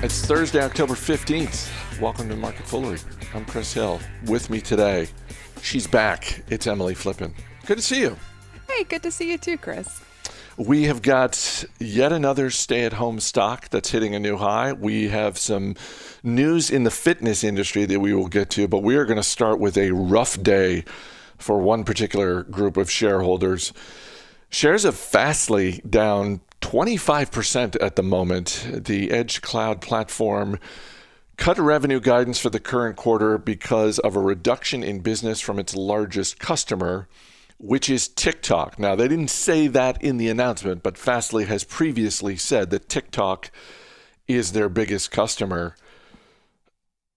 It's Thursday, October 15th. Welcome to MarketFoolery. I'm Chris Hill. With me today, she's back. It's Emily Flippen. Good to see you. Hey, good to see you too, Chris. We have got yet another stay-at-home stock that's hitting a new high. We have some news in the fitness industry that we will get to, but we are going to start with a rough day for one particular group of shareholders. Shares of Fastly down 25% at the moment. The Edge Cloud platform cut revenue guidance for the current quarter because of a reduction in business from its largest customer, which is TikTok. Now, they didn't say that in the announcement, but Fastly has previously said that TikTok is their biggest customer.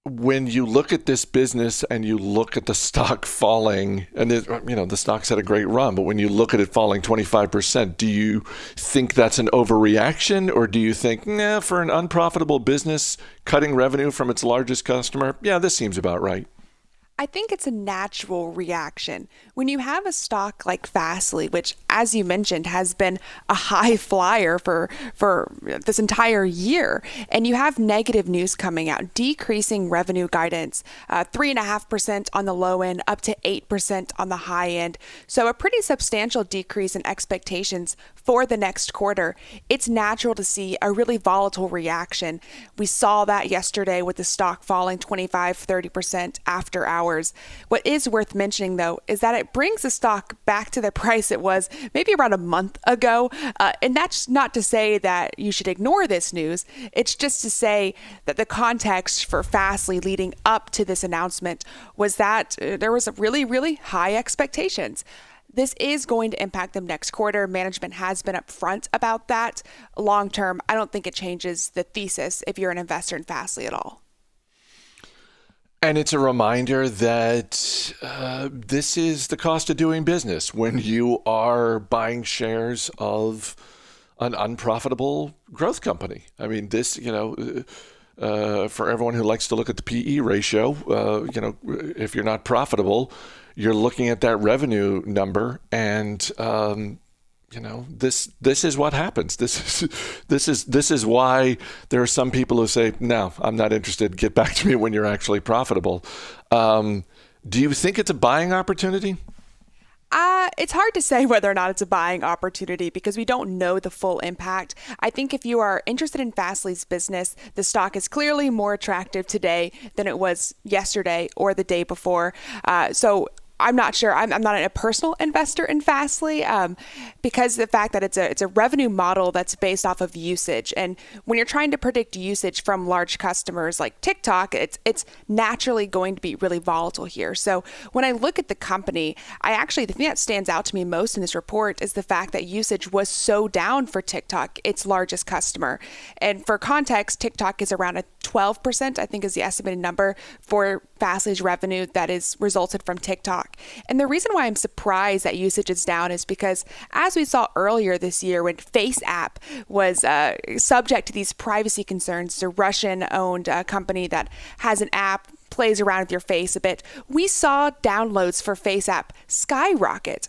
When you look at this business and you look at the stock falling, and the stock's had a great run, but when you look at it falling 25%, do you think that's an overreaction, or do you think, for an unprofitable business cutting revenue from its largest customer, this seems about right? I think it's a natural reaction. When you have a stock like Fastly, which, as you mentioned, has been a high flyer for this entire year, and you have negative news coming out, decreasing revenue guidance, 3.5% on the low end, up to 8% on the high end. So a pretty substantial decrease in expectations for the next quarter. It's natural to see a really volatile reaction. We saw that yesterday with the stock falling 25-30% after hours. What is worth mentioning, though, is that it brings the stock back to the price it was maybe around a month ago. And that's not to say that you should ignore this news. It's just to say that the context for Fastly leading up to this announcement was that there was a really, really high expectations. This is going to impact them next quarter. Management has been upfront about that. Long term, I don't think it changes the thesis if you're an investor in Fastly at all. And it's a reminder that this is the cost of doing business when you are buying shares of an unprofitable growth company. I mean, this, for everyone who likes to look at the PE ratio, if you're not profitable, you're looking at that revenue number, and this is what happens. This is why there are some people who say, no, I'm not interested. Get back to me when you're actually profitable. Do you think it's a buying opportunity? It's hard to say whether or not it's a buying opportunity because we don't know the full impact. I think if you are interested in Fastly's business, the stock is clearly more attractive today than it was yesterday or the day before. So I'm not sure. I'm not a personal investor in Fastly because of the fact that it's a revenue model that's based off of usage. And when you're trying to predict usage from large customers like TikTok, it's naturally going to be really volatile here. So when I look at the company, the thing that stands out to me most in this report is the fact that usage was so down for TikTok, its largest customer. And for context, TikTok is around a 12%, I think is the estimated number for Fastly's revenue that is resulted from TikTok. And the reason why I'm surprised that usage is down is because, as we saw earlier this year when FaceApp was subject to these privacy concerns, it's a Russian-owned company that has an app, plays around with your face a bit, we saw downloads for FaceApp skyrocket.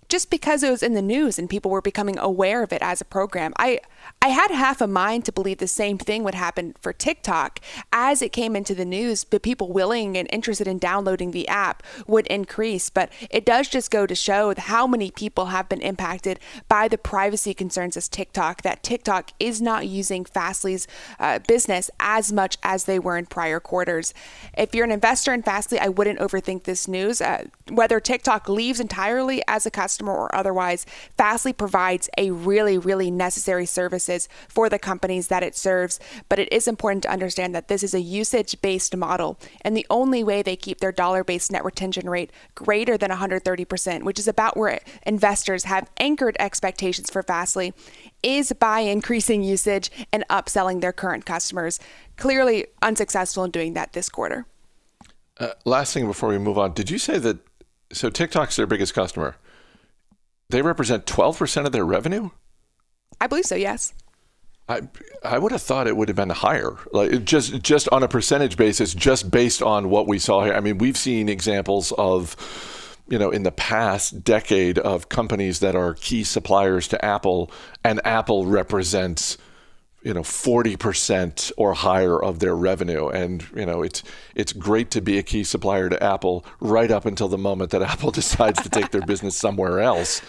Just because it was in the news and people were becoming aware of it as a program. I had half a mind to believe the same thing would happen for TikTok as it came into the news, but people willing and interested in downloading the app would increase. But it does just go to show how many people have been impacted by the privacy concerns as TikTok, that TikTok is not using Fastly's business as much as they were in prior quarters. If you're an investor in Fastly, I wouldn't overthink this news. Whether TikTok leaves entirely as a customer or otherwise, Fastly provides a really, really necessary services for the companies that it serves. But it is important to understand that this is a usage-based model, and the only way they keep their dollar-based net retention rate greater than 130%, which is about where investors have anchored expectations for Fastly, is by increasing usage and upselling their current customers. Clearly unsuccessful in doing that this quarter. Last thing before we move on, did you say that, so TikTok's their biggest customer? They represent 12% of their revenue? I believe so, yes. I would have thought it would have been higher, like just on a percentage basis, just based on what we saw here. I mean, we've seen examples of, in the past decade of companies that are key suppliers to Apple, and Apple represents 40% or higher of their revenue. And, it's great to be a key supplier to Apple right up until the moment that Apple decides to take their business somewhere else.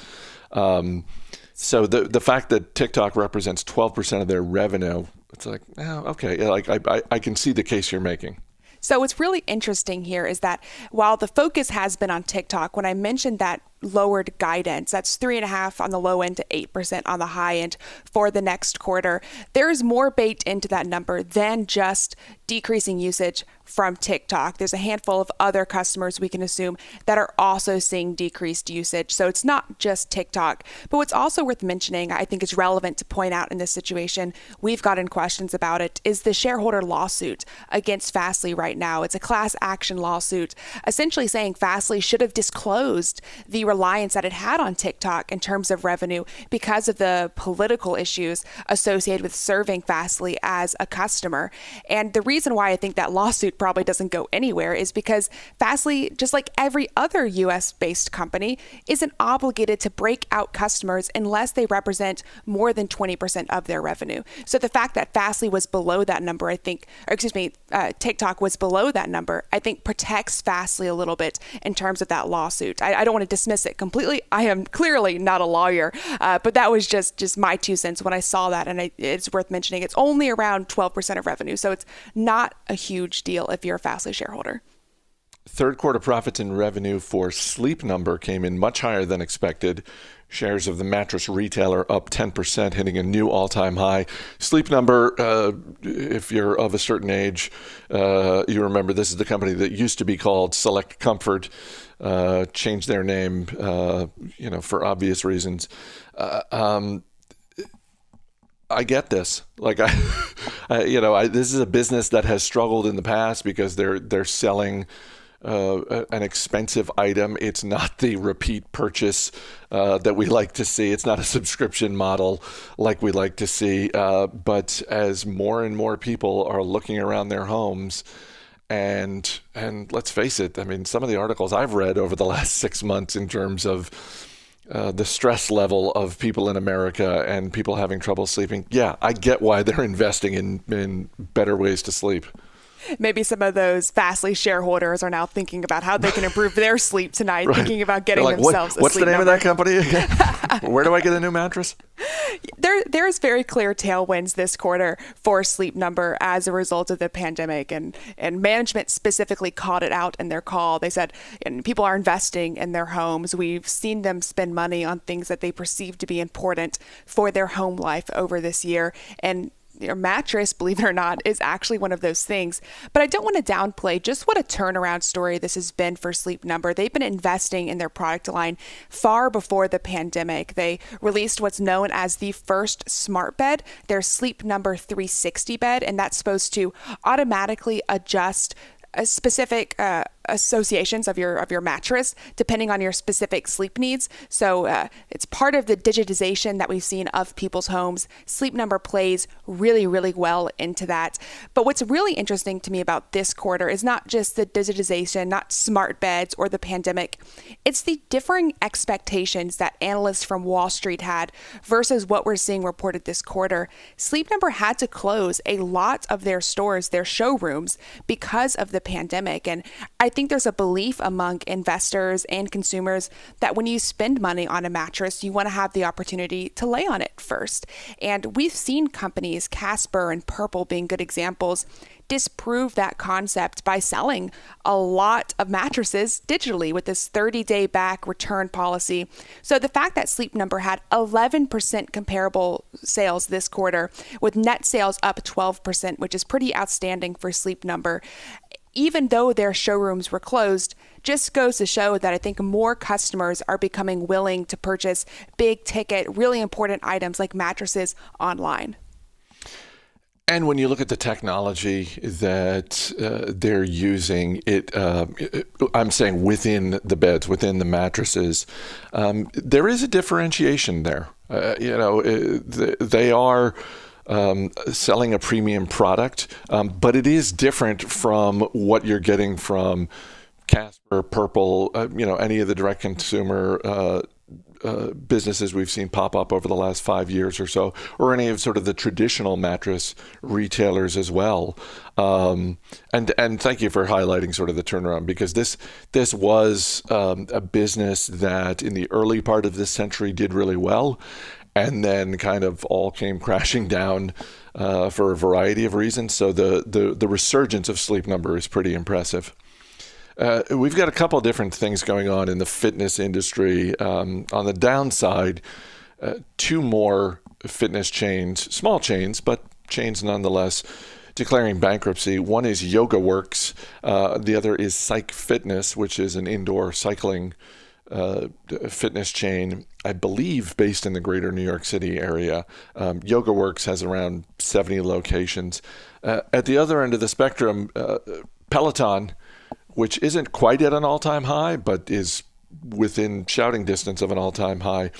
So the fact that TikTok represents 12% of their revenue, it's like, okay, like I can see the case you're making. So what's really interesting here is that while the focus has been on TikTok, when I mentioned that lowered guidance, that's 3.5% on the low end to 8% on the high end for the next quarter, there's more baked into that number than just decreasing usage from TikTok. There's a handful of other customers we can assume that are also seeing decreased usage. So it's not just TikTok. But what's also worth mentioning, I think is relevant to point out in this situation, we've gotten questions about it, is the shareholder lawsuit against Fastly right now. It's a class action lawsuit, essentially saying Fastly should have disclosed the reliance that it had on TikTok in terms of revenue because of the political issues associated with serving Fastly as a customer. And the reason why I think that lawsuit probably doesn't go anywhere is because Fastly, just like every other US-based company, isn't obligated to break out customers unless they represent more than 20% of their revenue. So the fact that Fastly was below that number, TikTok was below that number, I think protects Fastly a little bit in terms of that lawsuit. I don't want to dismiss it completely. I am clearly not a lawyer, but that was just my 2 cents when I saw that, and it's worth mentioning. It's only around 12% of revenue, so it's not a huge deal if you're a Fastly shareholder. Third quarter profits and revenue for Sleep Number came in much higher than expected. Shares of the mattress retailer up 10%, hitting a new all-time high. Sleep Number, if you're of a certain age, you remember this is the company that used to be called Select Comfort, changed their name, for obvious reasons. I get this. This is a business that has struggled in the past because they're selling an expensive item. It's not the repeat purchase that we like to see. It's not a subscription model like we like to see. But as more and more people are looking around their homes, and let's face it, I mean, some of the articles I've read over the last 6 months in terms of the stress level of people in America and people having trouble sleeping. Yeah, I get why they're investing in better ways to sleep. Maybe some of those Fastly shareholders are now thinking about how they can improve their sleep tonight, right. Thinking about getting themselves a what's sleep the name number. of that company again? Where do I get a new mattress? There's very clear tailwinds this quarter for Sleep Number as a result of the pandemic, and management specifically called it out in their call. They said, and people are investing in their homes. We've seen them spend money on things that they perceive to be important for their home life over this year, and your mattress, believe it or not, is actually one of those things. But I don't want to downplay just what a turnaround story this has been for Sleep Number. They've been investing in their product line far before the pandemic. They released what's known as the first smart bed, their Sleep Number 360 bed, and that's supposed to automatically adjust specific associations of your mattress depending on your specific sleep needs. So it's part of the digitization that we've seen of people's homes. Sleep Number plays really, really well into that. But what's really interesting to me about this quarter is not just the digitization, not smart beds or the pandemic. It's the differing expectations that analysts from Wall Street had versus what we're seeing reported this quarter. Sleep Number had to close a lot of their stores, their showrooms, because of the pandemic. And I think there's a belief among investors and consumers that when you spend money on a mattress, you want to have the opportunity to lay on it first. And we've seen companies, Casper and Purple being good examples, disprove that concept by selling a lot of mattresses digitally with this 30-day back return policy. So the fact that Sleep Number had 11% comparable sales this quarter, with net sales up 12%, which is pretty outstanding for Sleep Number, even though their showrooms were closed, just goes to show that I think more customers are becoming willing to purchase big ticket, really important items like mattresses online. And when you look at the technology that they're using, I'm saying within the beds, within the mattresses, there is a differentiation there. They are selling a premium product, but it is different from what you're getting from Casper, Purple, any of the direct consumer businesses we've seen pop up over the last 5 years or so, or any of sort of the traditional mattress retailers as well. And thank you for highlighting sort of the turnaround, because this was a business that in the early part of this century did really well, and then kind of all came crashing down for a variety of reasons. So the resurgence of Sleep Number is pretty impressive. We've got a couple of different things going on in the fitness industry. On the downside, two more fitness chains, small chains, but chains nonetheless, declaring bankruptcy. One is YogaWorks. The other is Psych Fitness, which is an indoor cycling fitness chain, I believe based in the greater New York City area. YogaWorks has around 70 locations. At the other end of the spectrum, Peloton, which isn't quite at an all-time high, but is within shouting distance of an all-time high,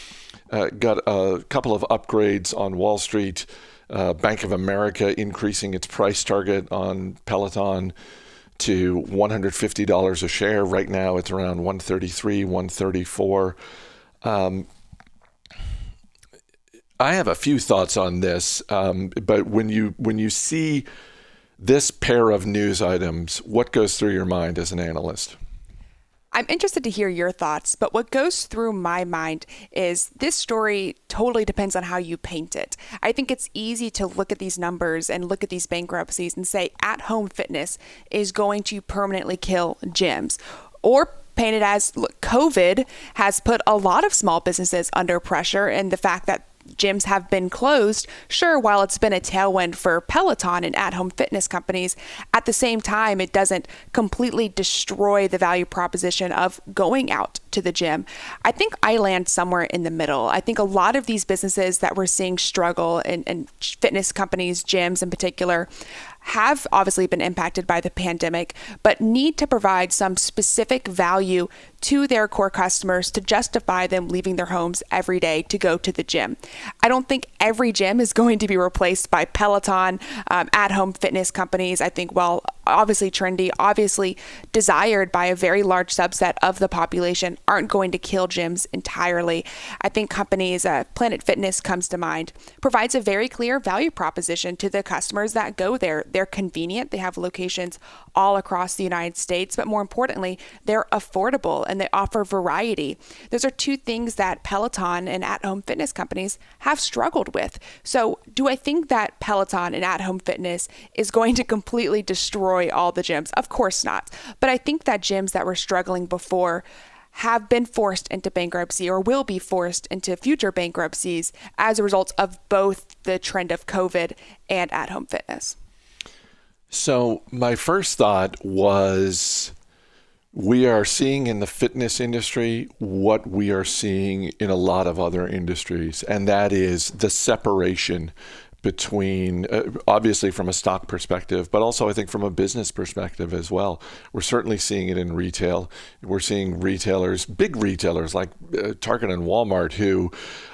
got a couple of upgrades on Wall Street. Bank of America increasing its price target on Peloton to $150 a share. Right now it's around $133, $134. I have a few thoughts on this, but when you see this pair of news items, what goes through your mind as an analyst? I'm interested to hear your thoughts, but what goes through my mind is this story totally depends on how you paint it. I think it's easy to look at these numbers and look at these bankruptcies and say at-home fitness is going to permanently kill gyms, or paint it as, look, COVID has put a lot of small businesses under pressure, and the fact that gyms have been closed, sure, while it's been a tailwind for Peloton and at-home fitness companies, at the same time, it doesn't completely destroy the value proposition of going out to the gym. I think I land somewhere in the middle. I think a lot of these businesses that we're seeing struggle, and fitness companies, gyms in particular, have obviously been impacted by the pandemic, but need to provide some specific value to their core customers to justify them leaving their homes every day to go to the gym. I don't think every gym is going to be replaced by Peloton, at-home fitness companies. I think, well, obviously trendy, obviously desired by a very large subset of the population, aren't going to kill gyms entirely. I think companies, Planet Fitness comes to mind, provides a very clear value proposition to the customers that go there. They're convenient. They have locations all across the United States, but more importantly, they're affordable and they offer variety. Those are two things that Peloton and at-home fitness companies have struggled with. So do I think that Peloton and at-home fitness is going to completely destroy all the gyms? Of course not. But I think that gyms that were struggling before have been forced into bankruptcy or will be forced into future bankruptcies as a result of both the trend of COVID and at-home fitness. So my first thought was, we are seeing in the fitness industry what we are seeing in a lot of other industries, and that is the separation between, obviously from a stock perspective, but also I think from a business perspective as well. We're certainly seeing it in retail. We're seeing retailers, big retailers like Target and Walmart, who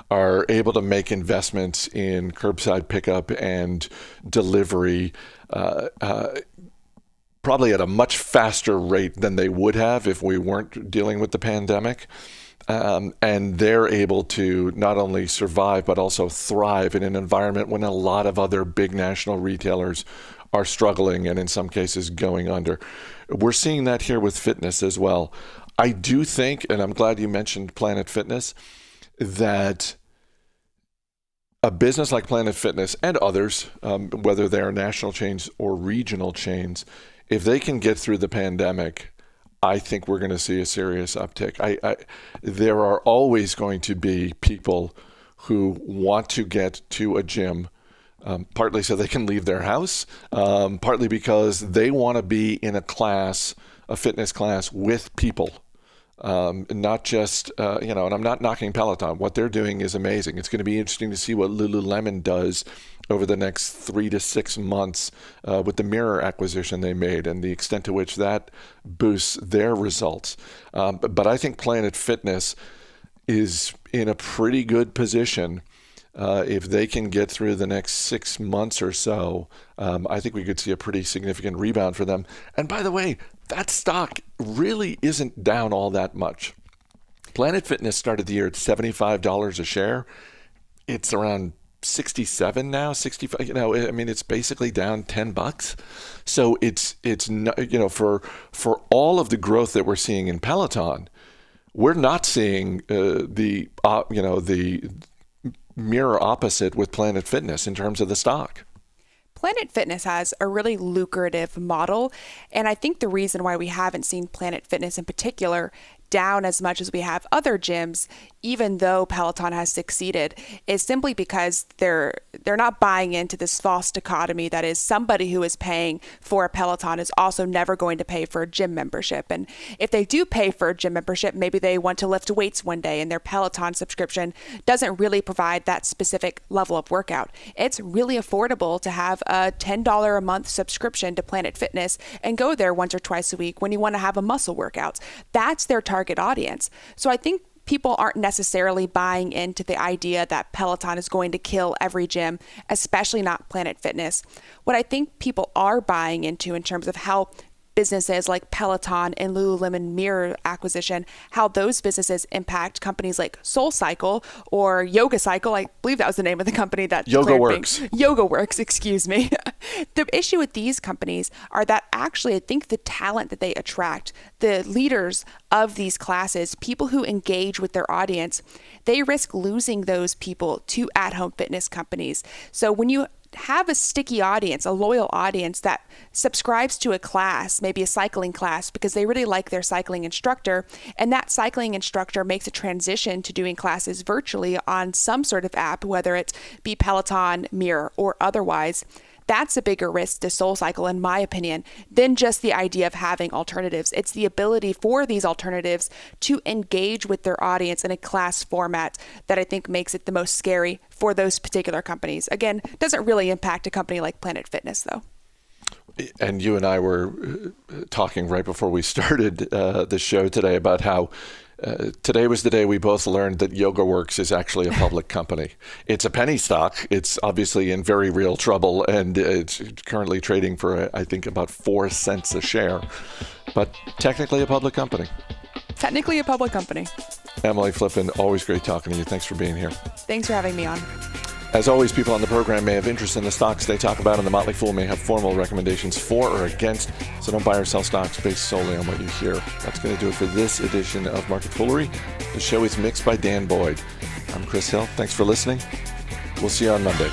are able to make investments in curbside pickup and delivery probably at a much faster rate than they would have if we weren't dealing with the pandemic. And they're able to not only survive, but also thrive in an environment when a lot of other big national retailers are struggling and in some cases going under. We're seeing that here with fitness as well. I do think, and I'm glad you mentioned Planet Fitness, that a business like Planet Fitness and others, whether they are national chains or regional chains, if they can get through the pandemic, I think we're going to see a serious uptick. There are always going to be people who want to get to a gym, partly so they can leave their house, partly because they want to be in a class, a fitness class with people. Not just, and I'm not knocking Peloton. What they're doing is amazing. It's going to be interesting to see what Lululemon does over the next 3 to 6 months with the Mirror acquisition they made and the extent to which that boosts their results. But I think Planet Fitness is in a pretty good position. If they can get through the next 6 months or so, I think we could see a pretty significant rebound for them. And by the way, that stock really isn't down all that much. Planet Fitness started the year at $75 a share. It's around 67 now, 65. I mean, it's basically down $10. So it's not, for all of the growth that we're seeing in Peloton, we're not seeing the mirror opposite with Planet Fitness in terms of the stock. Planet Fitness has a really lucrative model, and I think the reason why we haven't seen Planet Fitness in particular down as much as we have other gyms, even though Peloton has succeeded, is simply because they're not buying into this false dichotomy that is somebody who is paying for a Peloton is also never going to pay for a gym membership. And if they do pay for a gym membership, maybe they want to lift weights one day and their Peloton subscription doesn't really provide that specific level of workout. It's really affordable to have a $10 a month subscription to Planet Fitness and go there once or twice a week when you want to have a muscle workout. That's their target audience. So I think people aren't necessarily buying into the idea that Peloton is going to kill every gym, especially not Planet Fitness. What I think people are buying into in terms of how businesses like Peloton and Lululemon Mirror acquisition, how those businesses impact companies like SoulCycle or Yoga Cycle. I believe that was the name of the company that YogaWorks, excuse me. The issue with these companies are that actually I think the talent that they attract, the leaders of these classes, people who engage with their audience, they risk losing those people to at-home fitness companies. So when you have a sticky audience, a loyal audience that subscribes to a class, maybe a cycling class, because they really like their cycling instructor, and that cycling instructor makes a transition to doing classes virtually on some sort of app, whether it be Peloton, Mirror, or otherwise, that's a bigger risk to SoulCycle, in my opinion, than just the idea of having alternatives. It's the ability for these alternatives to engage with their audience in a class format that I think makes it the most scary for those particular companies. Again, doesn't really impact a company like Planet Fitness, though. And you and I were talking right before we started the show today about how today was the day we both learned that YogaWorks is actually a public company. It's a penny stock. It's obviously in very real trouble, and it's currently trading for, I think, about 4 cents a share, but technically a public company. Technically a public company. Emily Flippen, always great talking to you. Thanks for being here. Thanks for having me on. As always, people on the program may have interest in the stocks they talk about, and the Motley Fool may have formal recommendations for or against, so don't buy or sell stocks based solely on what you hear. That's going to do it for this edition of Market Foolery. The show is mixed by Dan Boyd. I'm Chris Hill. Thanks for listening. We'll see you on Monday.